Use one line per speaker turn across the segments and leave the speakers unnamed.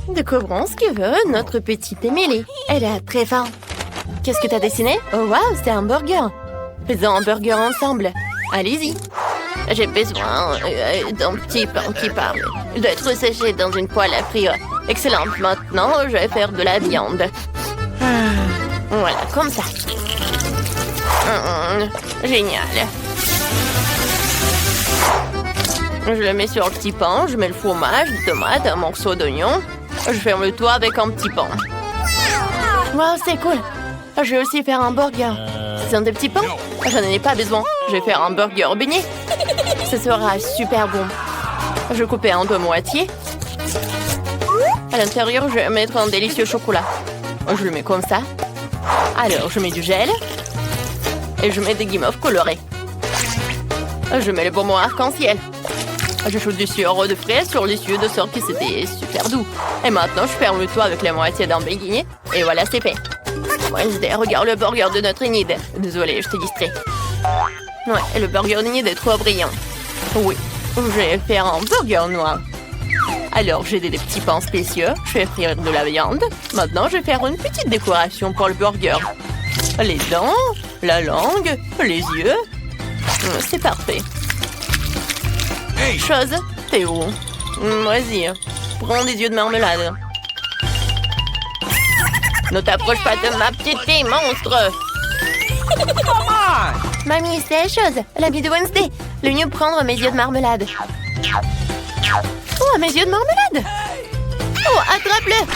Découvrons ce que veut notre petite Émilie. Elle a très faim. Qu'est-ce que t'as dessiné? Oh waouh, c'est un burger. Faisons un burger ensemble. Allez-y. J'ai besoin d'un petit pain qui parle. Il doit être séché dans une poêle à frire. Excellent. Maintenant, je vais faire de la viande. Voilà, comme ça. Génial. Je le mets sur le petit pain. Je mets le fromage, des tomates, un morceau d'oignon. Je ferme le toit avec un petit pain. Wow, c'est cool. Je vais aussi faire un burger. C'est un des petits pains? Je n'en ai pas besoin. Je vais faire un burger beignet. Ce sera super bon. Je vais couper en deux moitiés. À l'intérieur, je vais mettre un délicieux chocolat. Je le mets comme ça. Alors, je mets du gel. Et je mets des guimauves colorées. Je mets le bonbon arc-en-ciel. J'ajoute du sirop de fraises sur les yeux de sorte que c'était super doux. Et maintenant, je ferme le toit avec la moitié d'un beignet. Et voilà, c'est fait. Wednesday, regarde le burger de notre Enid. Désolée, je t'ai distrait. Ouais, le burger d'Enid est trop brillant. Oui, je vais faire un burger noir. Alors, j'ai des petits pains spéciaux. Je vais frire de la viande. Maintenant, je vais faire une petite décoration pour le burger. Les dents, la langue, les yeux. C'est parfait. Chose, t'es où? Vas-y, prends des yeux de marmelade. Ne t'approche pas de ma petite fille, monstre! Mamie, c'est la chose, l'habit de Wednesday. Le mieux prendre mes yeux de marmelade. Oh, mes yeux de marmelade! Oh, attrape-le!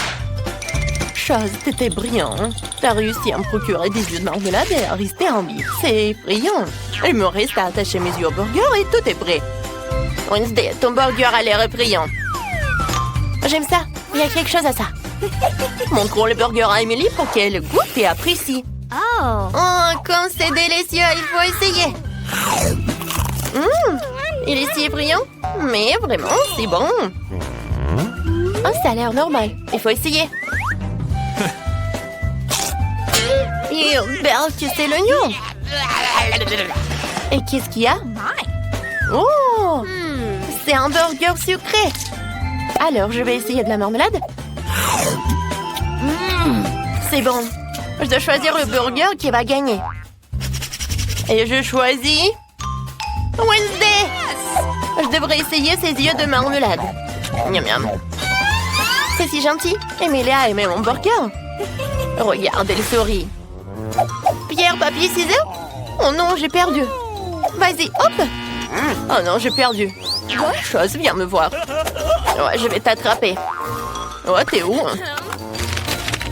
Chose, t'étais brillant. T'as réussi à me procurer des yeux de marmelade et à rester en vie. C'est effrayant. Il me reste à attacher mes yeux au burger et tout est prêt. Wednesday, ton burger a l'air effrayant. J'aime ça. Il y a quelque chose à ça. Montrons le burger à Emily pour qu'elle goûte et apprécie. Oh, comme c'est délicieux, il faut essayer. Il est si effrayant, mais vraiment, c'est bon. Oh, ça a l'air normal. Il faut essayer. Que c'est l'oignon. Et qu'est-ce qu'il y a? Oh, c'est un burger sucré. Alors, je vais essayer de la marmelade. C'est bon. Je dois choisir le burger qui va gagner. Et je choisis... Wednesday! Je devrais essayer ses yeux de marmelade. Miam miam. C'est si gentil. Emily a aimé mon burger. Regarde, elle sourit. Pierre, papier, ciseaux? Oh non, j'ai perdu. Vas-y, hop! Oh non, j'ai perdu. Chose, viens me voir. Ouais, je vais t'attraper. Oh, t'es où?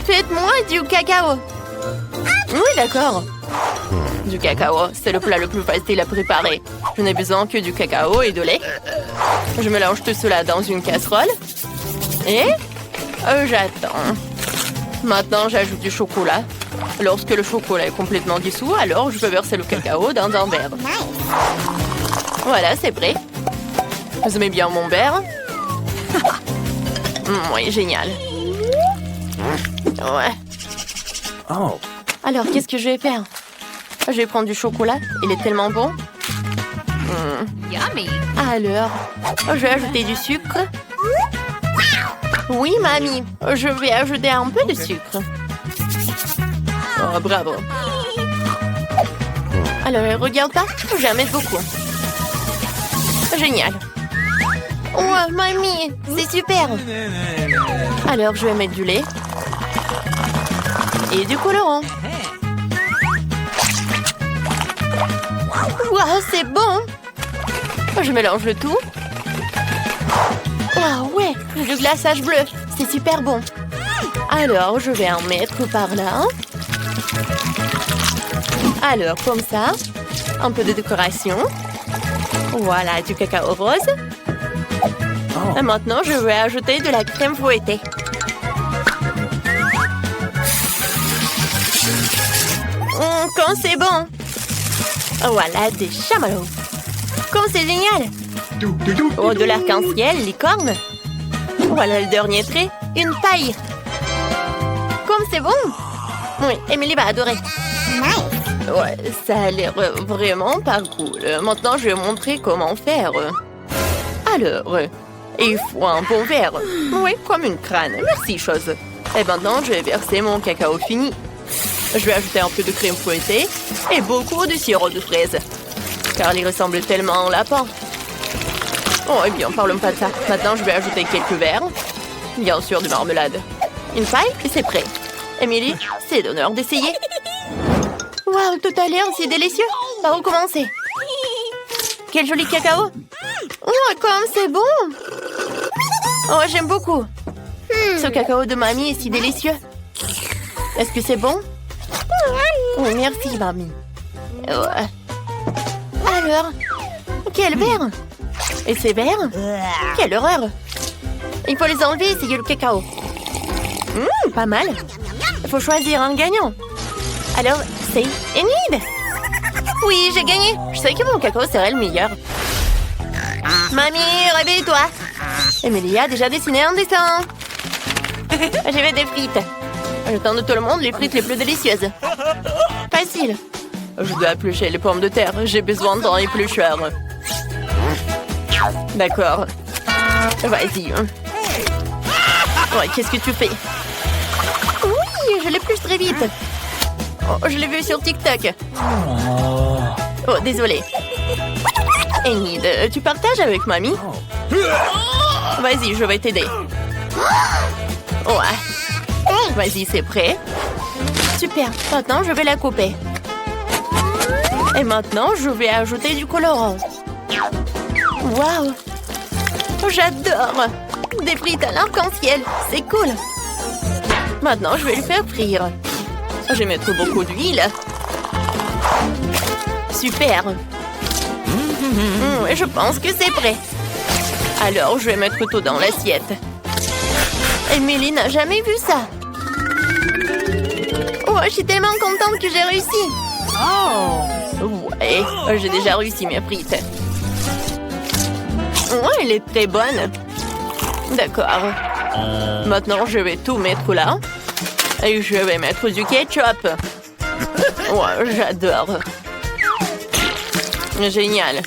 Faites-moi du cacao. Oui, d'accord. Du cacao, c'est le plat le plus facile à préparer. Je n'ai besoin que du cacao et de lait. Je mélange tout cela dans une casserole. Et j'attends. Maintenant, j'ajoute du chocolat. Lorsque le chocolat est complètement dissous, alors je peux verser le cacao dans un verre. Voilà, c'est prêt. Vous aimez bien mon verre? Oui, génial. Ouais. Oh. Alors, qu'est-ce que je vais faire? Je vais prendre du chocolat. Il est tellement bon.
Yummy.
Alors, je vais ajouter du sucre. Oui, mamie. Je vais ajouter un peu de sucre. Oh, bravo. Alors, regarde pas. J'en mets beaucoup. Génial. Oh, mamie, c'est super. Alors, je vais mettre du lait. Et du colorant. Wow, c'est bon. Je mélange le tout. Wow, ouais, le glaçage bleu. C'est super bon. Alors, je vais en mettre par là. Alors, comme ça. Un peu de décoration. Voilà, du cacao rose. Et maintenant, je vais ajouter de la crème fouettée. Quand c'est bon. Voilà, des chamallows. Comme c'est génial. Oh, de l'arc-en-ciel, licorne. Voilà le dernier trait, une paille. Comme c'est bon. Oui, Emily va adorer. Ouais, ça a l'air vraiment pas cool. Maintenant, je vais montrer comment faire. Alors, Et il faut un bon verre. Oui, comme une crâne. Merci, chose. Et maintenant, je vais verser mon cacao fini. Je vais ajouter un peu de crème fouettée et beaucoup de sirop de fraise. Car il ressemble tellement au lapin. Oh, eh bien, parlons pas de ça. Maintenant, je vais ajouter quelques verres. Bien sûr, de marmelade. Une paille et c'est prêt. Emily, c'est d'honneur d'essayer. Waouh, tout a l'air si délicieux. Par où commencer? Quel joli cacao. Oh, comme c'est bon. Oh, j'aime beaucoup. Ce cacao de mamie est si délicieux. Est-ce que c'est bon? Oh, merci, mamie. Ouais. Alors, quel verre? Et ces verres? Quelle horreur! Il faut les enlever et essayer le cacao. Pas mal. Il faut choisir un gagnant. Alors, c'est Enid. Oui, j'ai gagné. Je sais que mon cacao serait le meilleur. Mamie, réveille-toi. Emily a déjà dessiné un dessin. J'ai fait des frites. J'attends de tout le monde les frites les plus délicieuses. Facile. Je dois éplucher les pommes de terre. J'ai besoin d'un éplucheur. D'accord. Vas-y. Ouais, qu'est-ce que tu fais? Oui, je l'épluche très vite. Oh, je l'ai vu sur TikTok. Oh, désolé. Enid, tu partages avec mamie? Vas-y, je vais t'aider. Ouais. Vas-y, c'est prêt. Super. Maintenant, je vais la couper. Et maintenant, je vais ajouter du colorant. Waouh! J'adore! Des frites à l'arc-en-ciel. C'est cool. Maintenant, je vais le faire frire. Je vais mettre beaucoup d'huile. Super. Je pense que c'est prêt. Alors, je vais mettre tout dans l'assiette. Emily n'a jamais vu ça. Oh, je suis tellement contente que j'ai réussi. Oh! Ouais, j'ai déjà réussi mes frites. Ouais, elle est très bonne. D'accord. Maintenant, je vais tout mettre là. Et je vais mettre du ketchup. Ouais, j'adore. Génial.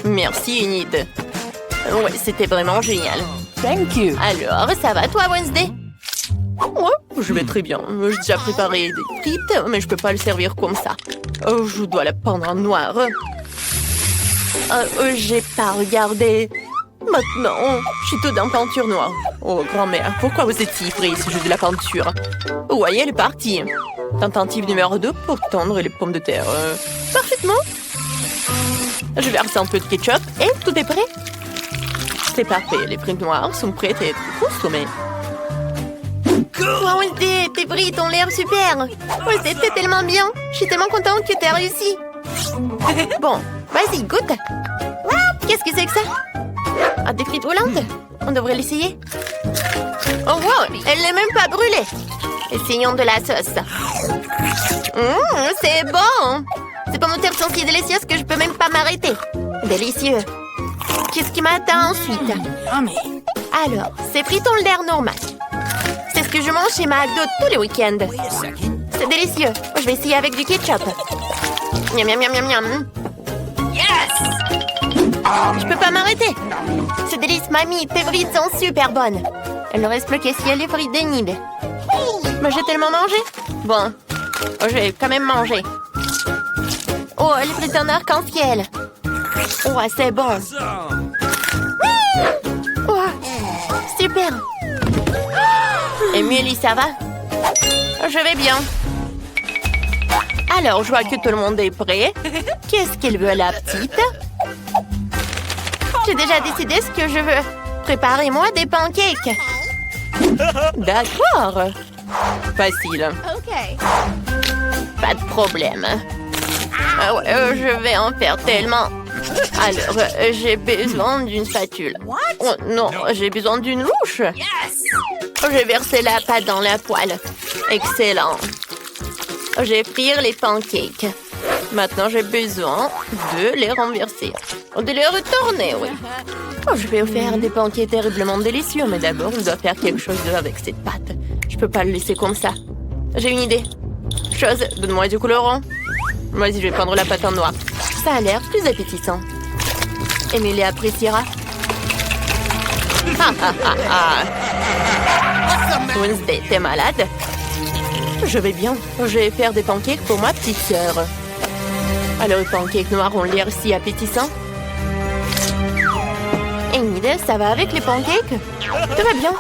Merci, Enid. Ouais, c'était vraiment génial.
Thank you.
Alors, ça va toi, Wednesday? Ouais, je vais très bien. J'ai déjà préparé des frites, mais je peux pas le servir comme ça. Je dois la peindre en noir. J'ai pas regardé. Maintenant, je suis toute en peinture noire. Oh, grand-mère, pourquoi vous êtes si pris si je fais de la peinture? Ouais, elle est partie. Tentative numéro 2 pour tondre les pommes de terre. Parfaitement. Je verse un peu de ketchup et tout est prêt. C'est parfait, les frites noires sont prêtes à être consommées. Wow, Wednesday, tes frites ont l'air super. Ouais, c'était tellement bien. Je suis tellement contente que tu as réussi. Bon, vas-y, goûte. Qu'est-ce que c'est que ça? Ah, des frites volantes? On devrait l'essayer. Oh wow, elle n'est même pas brûlée. Essayons de la sauce. C'est bon. Ces pommes de terre sont si délicieuses que je peux même pas m'arrêter. Délicieux. Qu'est-ce qui m'attend ensuite? Alors, ces frites ont l'air normal. C'est ce que je mange chez McDo tous les week-ends. C'est délicieux. Je vais essayer avec du ketchup. Miam, miam, miam, miam, miam. Yes! Je peux pas m'arrêter. C'est délice, mamie. Tes frites sont super bonnes. Il ne reste plus qu'à essayer les frites d'Enid. Mais j'ai tellement mangé. Bon, je vais quand même manger. Oh, les frites en arc-en-ciel. Oh, c'est bon. Oh, super. Emily, ça va? Je vais bien. Alors, je vois que tout le monde est prêt. Qu'est-ce qu'elle veut, la petite? J'ai déjà décidé ce que je veux. Préparez-moi des pancakes. D'accord. Facile.
OK.
Pas de problème. Ah ouais, je vais en faire tellement. Alors, j'ai besoin d'une spatule. Oh non, j'ai besoin d'une louche. Je vais verser la pâte dans la poêle. Excellent. Je vais frire les pancakes. Maintenant, j'ai besoin de les renverser. De les retourner, oui. Oh, je vais faire des pancakes terriblement délicieux, mais d'abord, je dois faire quelque chose avec cette pâte. Je peux pas le laisser comme ça. J'ai une idée. Chose, donne-moi du colorant. Vas-y, je vais prendre la pâte en noir. Ça a l'air plus appétissant. Emily appréciera. Wednesday, t'es malade? Je vais bien. Je vais faire des pancakes pour ma petite sœur. Alors, les pancakes noirs ont l'air si appétissants. Enid, ça va avec les pancakes? Tout va bien.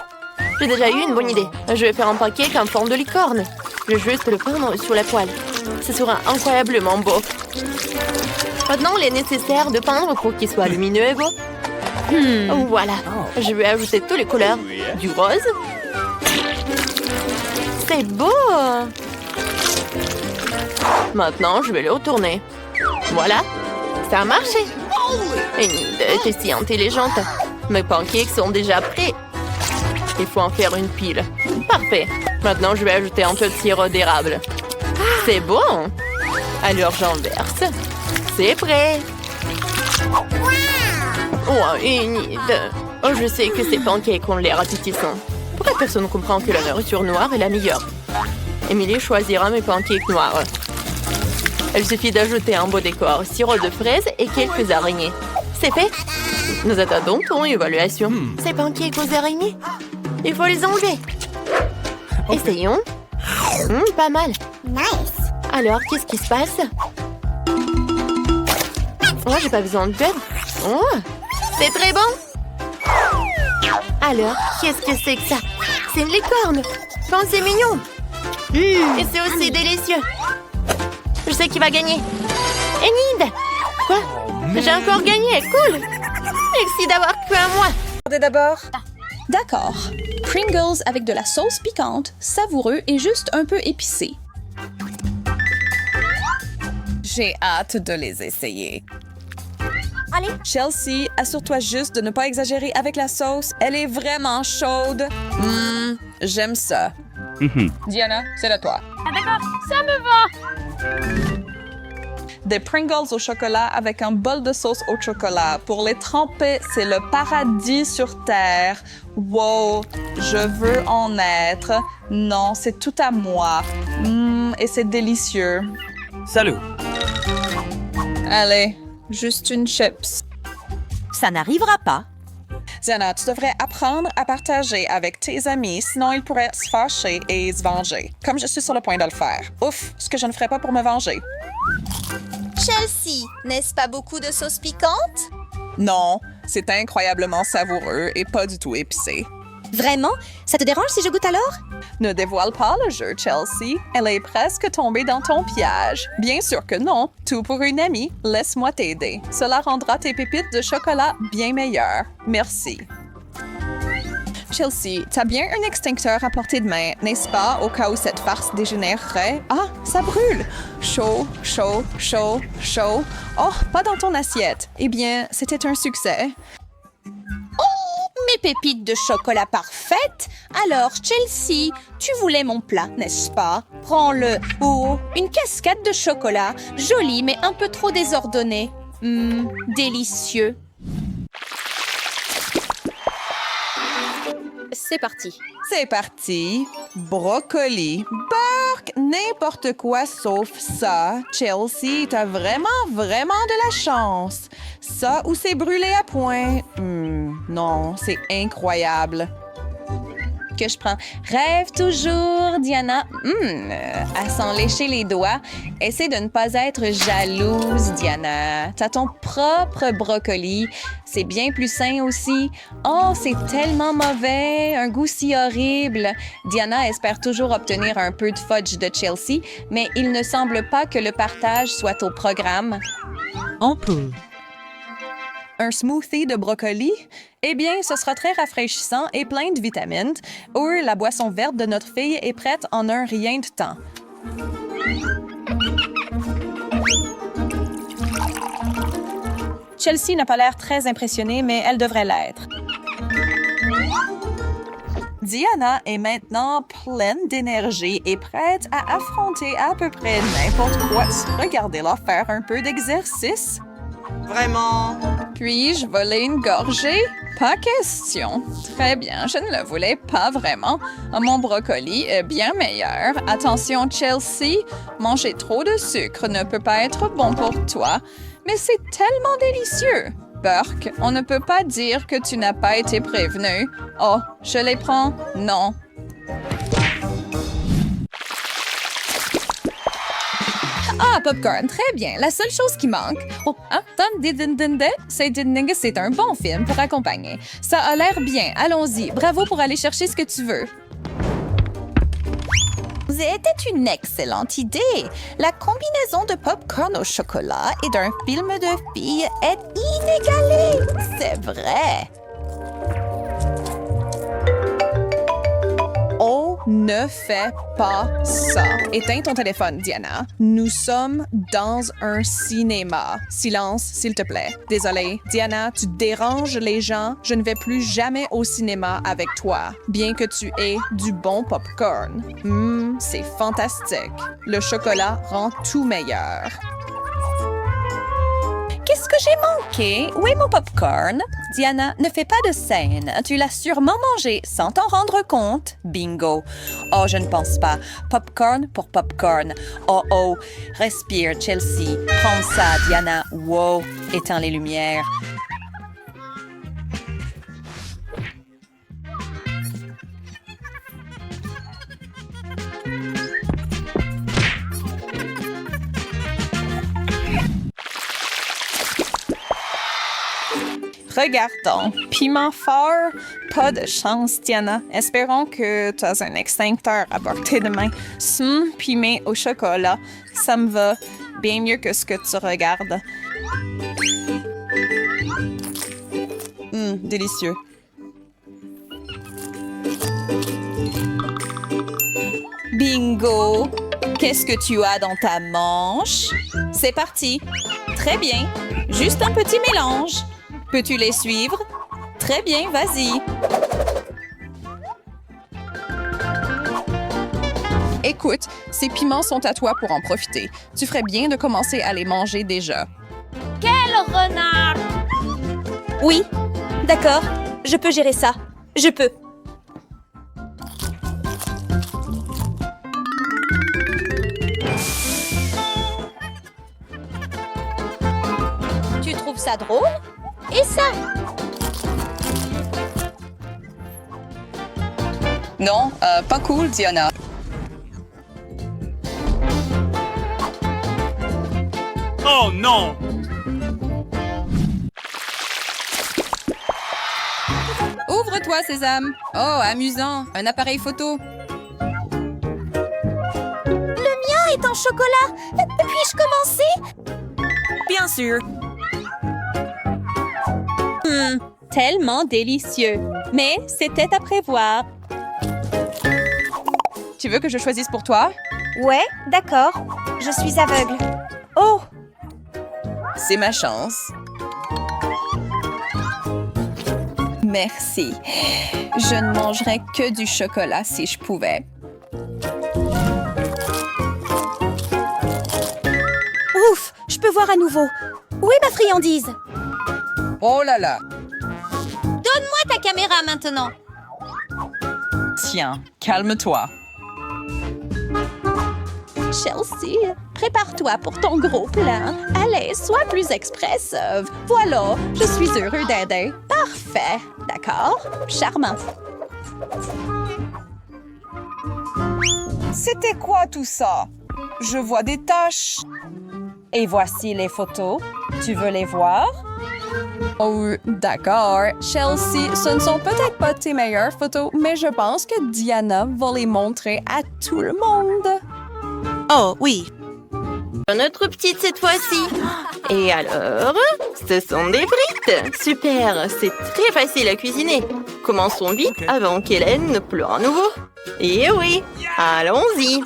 J'ai déjà eu une bonne idée. Je vais faire un pancake en forme de licorne. Je vais juste le peindre sur la poêle. Ce sera incroyablement beau. Maintenant, il est nécessaire de peindre pour qu'il soit lumineux et beau. Voilà. Je vais ajouter toutes les couleurs. Du rose. C'est beau! Maintenant, je vais le retourner. Voilà. Ça a marché. Enid, t'es si intelligente. Mes pancakes sont déjà prêts. Il faut en faire une pile. Parfait. Maintenant, je vais ajouter un peu de sirop d'érable. C'est bon. Alors, j'en verse. C'est prêt. Oh, Enid. Oh, je sais que ces pancakes ont l'air appétissants. Pourquoi personne ne comprend que la nourriture noire est la meilleure? Émilie choisira mes pancakes noirs. Il suffit d'ajouter un beau décor, sirop de fraises et quelques araignées. C'est fait. Nous attendons ton évaluation. Ces pancakes aux araignées? Il faut les enlever. Essayons. Pas mal.
Nice.
Alors, qu'est-ce qui se passe? Oh, j'ai pas besoin de beurre. Oh, c'est très bon. Alors, qu'est-ce que c'est que ça? C'est une licorne. Quand c'est mignon. Et c'est aussi délicieux. Je sais qui va gagner. Enid! Quoi? J'ai encore gagné. Cool. Merci d'avoir cru à moi.
D'abord. D'accord. Pringles avec de la sauce piquante, savoureux et juste un peu épicé. J'ai hâte de les essayer.
Allez.
Chelsea, assure-toi juste de ne pas exagérer avec la sauce. Elle est vraiment chaude. J'aime ça. Diana, c'est à toi.
Ah, d'accord, ça me va.
Des Pringles au chocolat avec un bol de sauce au chocolat. Pour les tremper, c'est le paradis sur Terre. Wow, je veux en être. Non, c'est tout à moi. Et c'est délicieux.
Salut!
Allez, juste une chips.
Ça n'arrivera pas.
Diana, tu devrais apprendre à partager avec tes amis, sinon ils pourraient se fâcher et se venger. Comme je suis sur le point de le faire. Ouf, ce que je ne ferais pas pour me venger.
Chelsea, n'est-ce pas beaucoup de sauce piquante?
Non, c'est incroyablement savoureux et pas du tout épicé.
Vraiment? Ça te dérange si je goûte alors?
Ne dévoile pas le jeu, Chelsea. Elle est presque tombée dans ton piège. Bien sûr que non. Tout pour une amie. Laisse-moi t'aider. Cela rendra tes pépites de chocolat bien meilleures. Merci. Chelsea, t'as bien un extincteur à portée de main, n'est-ce pas, au cas où cette farce dégénérerait? Ah, ça brûle! Chaud, chaud, chaud, chaud. Oh, pas dans ton assiette. Eh bien, c'était un succès.
Mes pépites de chocolat parfaites? Alors, Chelsea, tu voulais mon plat, n'est-ce pas? Prends-le. Oh, une cascade de chocolat. Jolie, mais un peu trop désordonnée. Délicieux. C'est parti.
C'est parti. Brocoli. Bark! N'importe quoi sauf ça. Chelsea, t'as vraiment de la chance. Ça ou c'est brûlé à point. Non, c'est incroyable. Que je prends. Rêve toujours, Diana. À s'en lécher les doigts. Essaie de ne pas être jalouse, Diana. T'as ton propre brocoli. C'est bien plus sain aussi. Oh, c'est tellement mauvais. Un goût si horrible. Diana espère toujours obtenir un peu de fudge de Chelsea, mais il ne semble pas que le partage soit au programme.
On peut.
Un smoothie de brocoli? Eh bien, ce sera très rafraîchissant et plein de vitamines. Ou la boisson verte de notre fille est prête en un rien de temps. Chelsea n'a pas l'air très impressionnée, mais elle devrait l'être. Diana est maintenant pleine d'énergie et prête à affronter à peu près n'importe quoi. Regardez-la faire un peu d'exercice.
Vraiment?
Puis-je voler une gorgée? Pas question. Très bien, je ne le voulais pas vraiment. Mon brocoli est bien meilleur. Attention, Chelsea, manger trop de sucre ne peut pas être bon pour toi. Mais c'est tellement délicieux. Burke, on ne peut pas dire que tu n'as pas été prévenu. Oh, je les prends? Non. Ah, popcorn, très bien. La seule chose qui manque... Oh, c'est un bon film pour accompagner. Ça a l'air bien. Allons-y. Bravo pour aller chercher ce que tu veux.
C'était une excellente idée. La combinaison de popcorn au chocolat et d'un film de filles est inégalée. C'est vrai.
On ne fait pas ça. Éteins ton téléphone, Diana. Nous sommes dans un cinéma. Silence, s'il te plaît. Désolée. Diana, tu déranges les gens. Je ne vais plus jamais au cinéma avec toi, bien que tu aies du bon popcorn. C'est fantastique. Le chocolat rend tout meilleur.
Qu'est-ce que j'ai manqué? Où est mon popcorn? Diana, ne fais pas de scène. Tu l'as sûrement mangé sans t'en rendre compte. Bingo. Oh, je ne pense pas. Popcorn pour popcorn. Oh, oh. Respire, Chelsea. Prends ça, Diana. Wow. Éteins les lumières.
Regardons. Piment fort? Pas de chance, Diana. Espérons que tu as un extincteur à portée de main. Piment au chocolat. Ça me va bien mieux que ce que tu regardes. Délicieux.
Bingo! Qu'est-ce que tu as dans ta manche? C'est parti. Très bien. Juste un petit mélange. Peux-tu les suivre? Très bien, vas-y.
Écoute, ces piments sont à toi pour en profiter. Tu ferais bien de commencer à les manger déjà.
Quel renard!
Oui, d'accord, je peux gérer ça. Je peux.
Tu trouves ça drôle?
Et ça?
Non, pas cool, Diana.
Oh non!
Ouvre-toi, Sésame. Oh, amusant. Un appareil photo.
Est en chocolat. Puis-je commencer?
Bien sûr!
Tellement délicieux. Mais c'était à prévoir.
Tu veux que je choisisse pour toi?
Ouais, d'accord. Je suis aveugle. Oh!
C'est ma chance. Merci. Je ne mangerais que du chocolat si je pouvais.
Ouf, je peux voir à nouveau. Où est ma friandise?
Oh là là!
Donne-moi ta caméra maintenant.
Tiens, calme-toi.
Chelsea, prépare-toi pour ton gros plan. Allez, sois plus expressive. Voilà, je suis heureux d'aider. Parfait, d'accord? Charmant.
C'était quoi tout ça? Je vois des taches.
Et voici les photos. Tu veux les voir?
Oh, d'accord. Chelsea, ce ne sont peut-être pas tes meilleures photos, mais je pense que Diana va les montrer à tout le monde.
Oh oui!
Notre petite cette fois-ci. Et alors, ce sont des frites. Super, c'est très facile à cuisiner. Commençons vite avant qu'Hélène ne pleure à nouveau. Et oui, allons-y.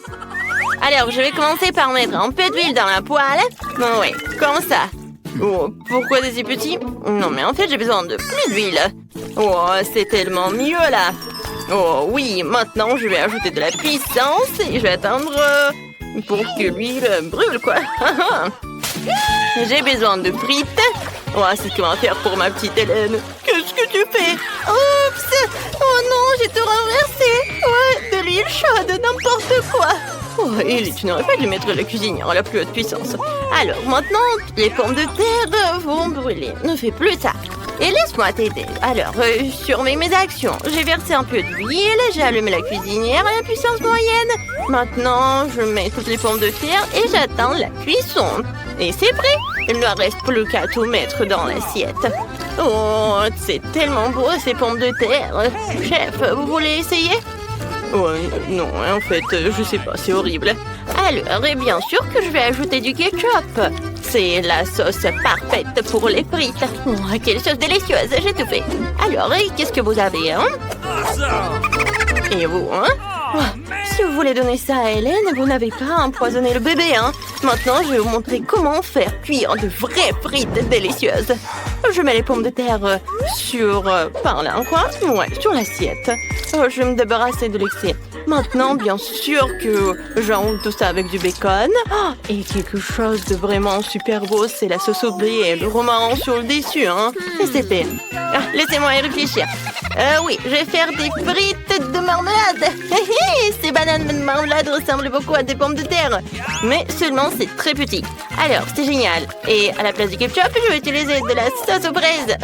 Alors, je vais commencer par mettre un peu d'huile dans la poêle. Bon, ouais, comme ça. Oh, pourquoi c'est si petit? Non, mais en fait, j'ai besoin de plus d'huile. Oh, c'est tellement mieux, là. Oh, oui, maintenant, je vais ajouter de la puissance et je vais attendre pour que l'huile brûle, quoi. J'ai besoin de frites. Oh, c'est ce qu'on va faire pour ma petite Hélène. Qu'est-ce que tu fais? Oups! Oh non, j'ai tout renversé. Ouais, de l'huile chaude, n'importe quoi. Oh, Ellie, tu n'aurais pas dû mettre la cuisinière à la plus haute puissance. Alors, maintenant, les pommes de terre vont brûler. Ne fais plus ça. Et laisse-moi t'aider. Alors, surveille mes actions. J'ai versé un peu d'huile, j'ai allumé la cuisinière à la puissance moyenne. Maintenant, je mets toutes les pommes de terre et j'attends la cuisson. Et c'est prêt. Il ne reste plus qu'à tout mettre dans l'assiette. Oh, c'est tellement beau ces pommes de terre. Chef, vous voulez essayer? Oh, non, en fait, je sais pas, c'est horrible. Alors, et bien sûr que je vais ajouter du ketchup. C'est la sauce parfaite pour les frites. Oh, quelle sauce délicieuse, j'ai tout fait. Alors, et qu'est-ce que vous avez, hein? Et vous, hein? Oh, si vous voulez donner ça à Hélène, vous n'avez pas empoisonné le bébé, hein? Maintenant, je vais vous montrer comment faire cuire de vraies frites délicieuses. Je mets les pommes de terre sur... par là, quoi? Ouais, sur l'assiette. Je vais me débarrasser de l'excès. Maintenant, bien sûr que j'enroule tout ça avec du bacon. Oh, et quelque chose de vraiment super beau, c'est la sauce au blé et le romarin sur le dessus, hein? Et c'est fait. Ah, laissez-moi y réfléchir. Oui, je vais faire des frites de marmelade. Ces bananes de marmelade ressemblent beaucoup à des pommes de terre. Mais seulement c'est très petit. Alors, c'est génial. Et à la place du ketchup, je vais utiliser de la sauce aux fraises.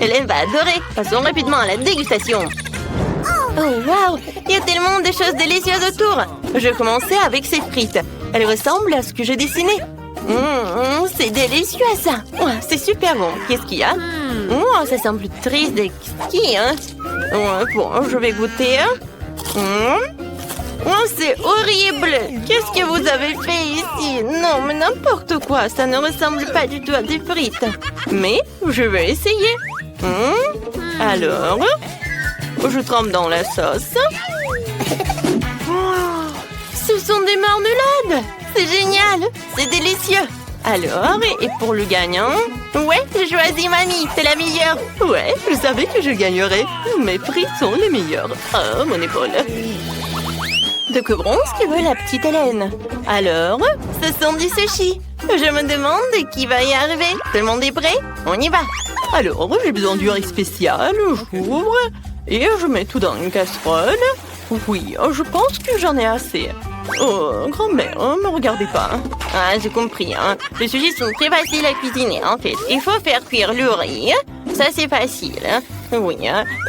Hélène va adorer. Passons rapidement à la dégustation. Oh, waouh! Il y a tellement de choses délicieuses autour. Je vais commencer avec ces frites. Elles ressemblent à ce que j'ai dessiné. C'est délicieux, ça. Oh, c'est super bon. Qu'est-ce qu'il y a? Oh, ça semble triste et ski, hein? Bon, je vais goûter. Oh, c'est horrible! Qu'est-ce que vous avez fait ici? Non, mais n'importe quoi. Ça ne ressemble pas du tout à des frites. Mais je vais essayer. Alors... je trempe dans la sauce. Oh, ce sont des marmelades! C'est génial! C'est délicieux! Alors, et pour le gagnant? Ouais, j'ai choisi mamie, c'est la meilleure! Ouais, je savais que je gagnerais. Mes frites sont les meilleures. Oh, mon épaule! Découvrons ce que veut la petite Hélène. Alors, ce sont des sushis. Je me demande qui va y arriver. Tout le monde est prêt? On y va! Alors, j'ai besoin du riz spécial, j'ouvre... et je mets tout dans une casserole. Oui, je pense que j'en ai assez. Oh, grand-mère, me regardez pas. Ah, j'ai compris, hein. Les sushis sont très faciles à cuisiner, en fait. Il faut faire cuire le riz. Ça, c'est facile. Oui,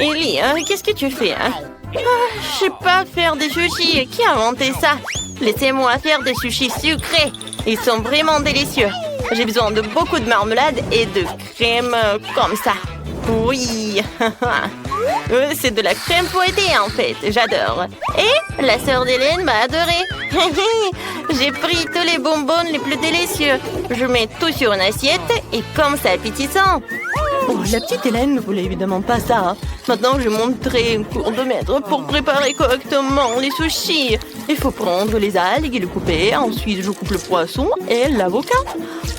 Ellie, qu'est-ce que tu fais, hein? Je sais pas faire des sushis. Qui a inventé ça? Laissez-moi faire des sushis sucrés. Ils sont vraiment délicieux. J'ai besoin de beaucoup de marmelade et de crème comme ça. Oui. C'est de la crème fouettée, en fait. J'adore. Et la sœur d'Hélène m'a adoré. J'ai pris tous les bonbons les plus délicieux. Je mets tout sur une assiette et comme c'est appétissant. Oh, la petite Hélène ne voulait évidemment pas ça. Hein. Maintenant, je montrerai un cours de maître pour préparer correctement les sushis. Il faut prendre les algues et les couper. Ensuite, je coupe le poisson et l'avocat.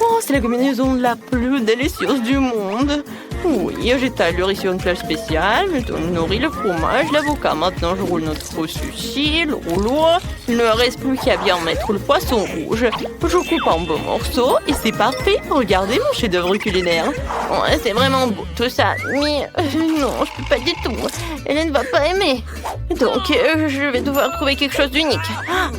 Oh, c'est la combinaison la plus délicieuse du monde. Oui, j'étale le riz sur une plage spéciale, je nourris le fromage, l'avocat. Maintenant, je roule notre sushi, le rouleau. Il ne reste plus qu'à bien mettre le poisson rouge. Je coupe en beaux morceaux et c'est parfait. Regardez mon chef-d'œuvre culinaire. Ouais, c'est vraiment beau tout ça. Mais non, je peux pas du tout. Hélène ne va pas aimer. Donc, je vais devoir trouver quelque chose d'unique.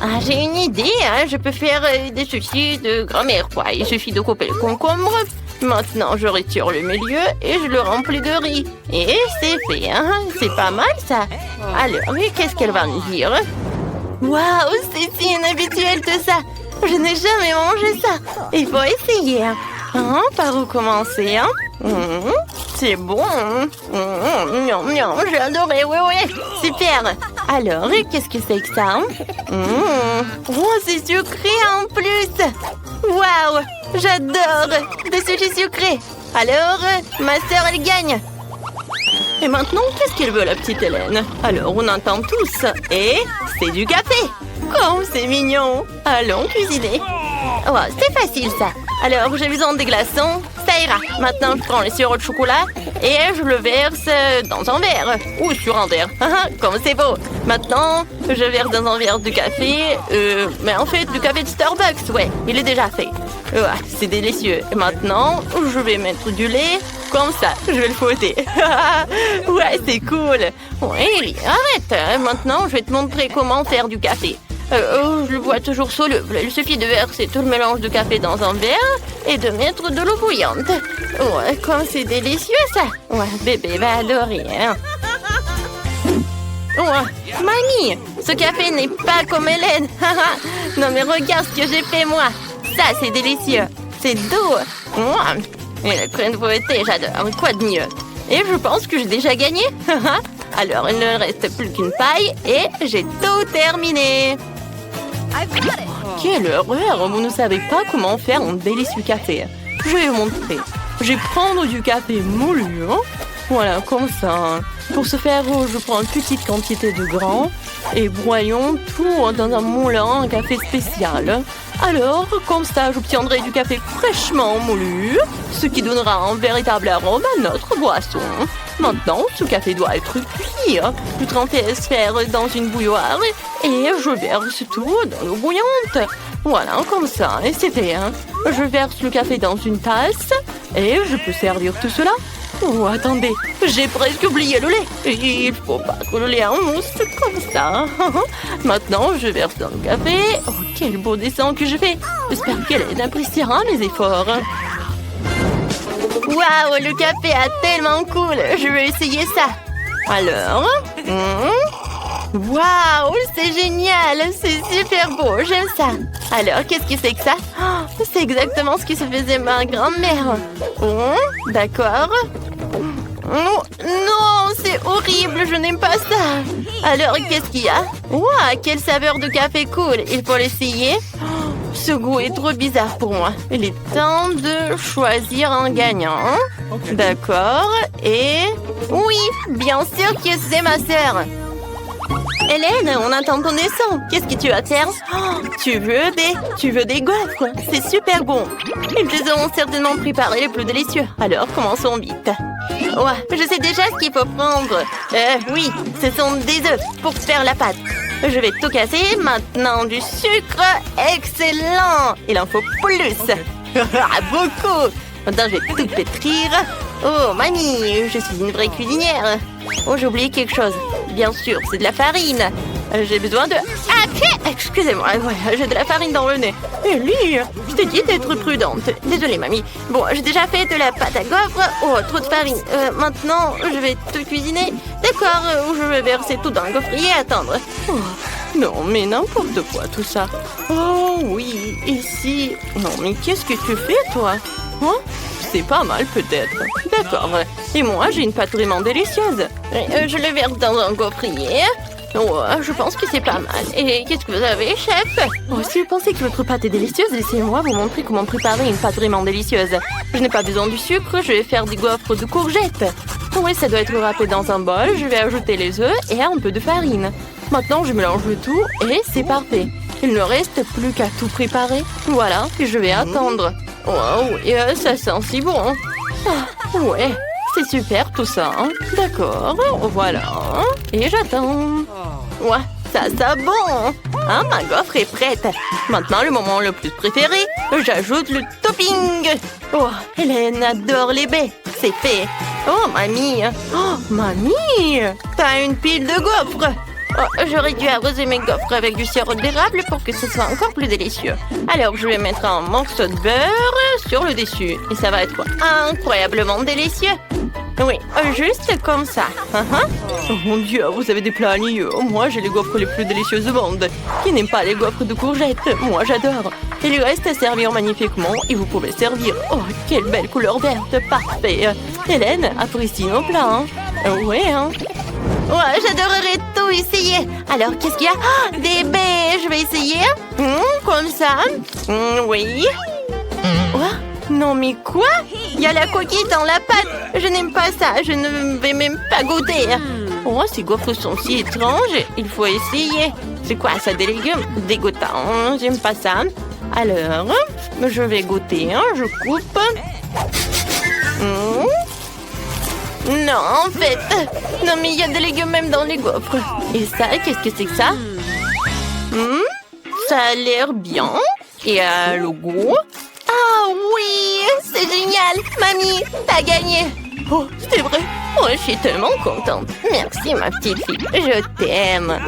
Ah, j'ai une idée. Hein. Je peux faire des sushis de grand-mère, quoi. Il suffit de couper le concombre. Maintenant, je retire le milieu et je le remplis de riz. Et c'est fait, hein? C'est pas mal, ça. Alors, qu'est-ce qu'elle va me dire? Waouh, c'est si inhabituel tout ça. Je n'ai jamais mangé ça. Il faut essayer. Hein? Par où commencer, hein? C'est bon. J'ai adoré, ouais. Super. Alors, qu'est-ce que c'est que ça? Oh, c'est sucré en plus. Waouh, j'adore des sushis sucrés. Alors, ma sœur, elle gagne. Et maintenant, qu'est-ce qu'elle veut, la petite Hélène? Alors, on entend tous. Et c'est du café. Oh, c'est mignon. Allons cuisiner. Oh, c'est facile, ça. Alors, j'ai besoin des glaçons. Ça ira. Maintenant, je prends le sirop de chocolat et je le verse dans un verre. Ou sur un verre. Comme c'est beau. Maintenant, je verse dans un verre de café. Mais en fait, du café de Starbucks, ouais. Il est déjà fait. C'est délicieux. Et maintenant, je vais mettre du lait. Comme ça, je vais le fouetter. Ouais, c'est cool. Ouais, Ellie, arrête. Maintenant, je vais te montrer comment faire du café. Je le vois toujours soluble. Il suffit de verser tout le mélange de café dans un verre et de mettre de l'eau bouillante. Ouais, comme c'est délicieux ça. Ouais, bébé va adorer. Hein. Ouais, mamie, ce café n'est pas comme Hélène. Non mais regarde ce que j'ai fait moi. Ça c'est délicieux. C'est doux. Et la crème fouettée, j'adore. Quoi de mieux? Et je pense que j'ai déjà gagné. Alors, il ne reste plus qu'une paille et j'ai tout terminé. Quelle horreur! Vous ne savez pas comment faire un délicieux café. Je vais vous montrer. Je vais prendre du café moulu. Hein? Voilà, comme ça. Pour ce faire, je prends une petite quantité de grains et broyons tout dans un moulin à café spécial. Alors, comme ça, j'obtiendrai du café fraîchement moulu, ce qui donnera un véritable arôme à notre boisson. Maintenant, ce café doit être cuit. Je transfère dans une bouilloire et je verse tout dans l'eau bouillante. Voilà, comme ça, et c'est fait. Hein. Je verse le café dans une tasse et je peux servir tout cela. Oh, attendez, j'ai presque oublié le lait. Il faut pas que le lait en mousse comme ça. Maintenant, je verse dans le café. Oh, quel beau dessin que je fais. J'espère qu'elle appréciera mes efforts. Waouh, le café est tellement cool. Je vais essayer ça. Alors, waouh, c'est génial. C'est super beau, j'aime ça. Alors, qu'est-ce que c'est que ça? Oh, c'est exactement ce qui se faisait ma grand-mère. Oh, d'accord. Oh, non, c'est horrible, je n'aime pas ça. Alors, qu'est-ce qu'il y a? Waouh, quelle saveur de café cool. Il faut l'essayer. Oh, ce goût est trop bizarre pour moi. Il est temps de choisir un gagnant. D'accord. Et... oui, bien sûr que c'est ma sœur. Hélène, on attend ton dessin. Qu'est-ce que tu vas faire? Oh, tu veux des gaufres? C'est super bon. Ils les auront certainement préparés les plus délicieux. Alors, commençons vite. Ouais, je sais déjà ce qu'il faut prendre. Oui, ce sont des œufs pour faire la pâte. Je vais tout casser. Maintenant, du sucre. Excellent. Il en faut plus. Beaucoup. Maintenant, je vais tout pétrir. Oh, mamie, je suis une vraie cuisinière. Oh, j'ai oublié quelque chose. Bien sûr, c'est de la farine. J'ai besoin de... Ah, excusez-moi, ouais, j'ai de la farine dans le nez. Ellie, je t'ai dit d'être prudente. Désolée, mamie. Bon, j'ai déjà fait de la pâte à gaufres. Oh, trop de farine. Maintenant, je vais tout cuisiner. D'accord, je vais verser tout dans le gaufrier et attendre. Oh, non, mais n'importe quoi, tout ça. Oh, oui, ici... Non, mais qu'est-ce que tu fais, toi? Hein? C'est pas mal, peut-être. D'accord. Et moi, j'ai une pâte vraiment délicieuse. Je le verse dans un gaufrier. Oh, je pense que c'est pas mal. Et qu'est-ce que vous avez, chef? Oh, si vous pensez que votre pâte est délicieuse, laissez-moi vous montrer comment préparer une pâte vraiment délicieuse. Je n'ai pas besoin du sucre, je vais faire des gaufres de courgettes. Oui, ça doit être râpé dans un bol. Je vais ajouter les œufs et un peu de farine. Maintenant, je mélange le tout et c'est parfait. Il ne reste plus qu'à tout préparer. Voilà, et je vais attendre. Wow, et ça sent si bon. Ah, ouais, c'est super tout ça. Hein. D'accord, voilà. Et j'attends. Ouais, ça sent bon. Ah, ma gaufre est prête. Maintenant, le moment le plus préféré, j'ajoute le topping. Oh, Hélène adore les baies. C'est fait. Oh, mamie. Oh, mamie. T'as une pile de gaufres. Oh, j'aurais dû arroser mes gaufres avec du sirop d'érable pour que ce soit encore plus délicieux. Alors, je vais mettre un morceau de beurre sur le dessus. Et ça va être incroyablement délicieux. Oui, juste comme ça. Oh mon Dieu, vous avez des plats alignés. Moi, j'ai les gaufres les plus délicieuses du monde. Qui n'aime pas les gaufres de courgettes? Moi, j'adore. Il lui reste à servir magnifiquement et vous pouvez servir. Oh, quelle belle couleur verte. Parfait. Hélène, apprécie nos plats. Ouais, hein. Ouais, j'adorerais tout essayer. Alors, qu'est-ce qu'il y a? Oh, des baies, je vais essayer. Comme ça. Oui. Non, mais quoi? Il y a la coquille dans la pâte. Je n'aime pas ça. Je ne vais même pas goûter. Oh, ces gaufres sont si étranges. Il faut essayer. C'est quoi ça, des légumes? Dégoûtant. J'aime pas ça. Alors, je vais goûter. Je coupe. Non, en fait. Non, mais il y a des légumes même dans les gaufres. Et ça, qu'est-ce que c'est que ça? Ça a l'air bien. Et le goût? Ah oui, c'est génial. Mamie, t'as gagné. Oh, c'est vrai. Oh, je suis tellement contente. Merci, ma petite fille. Je t'aime.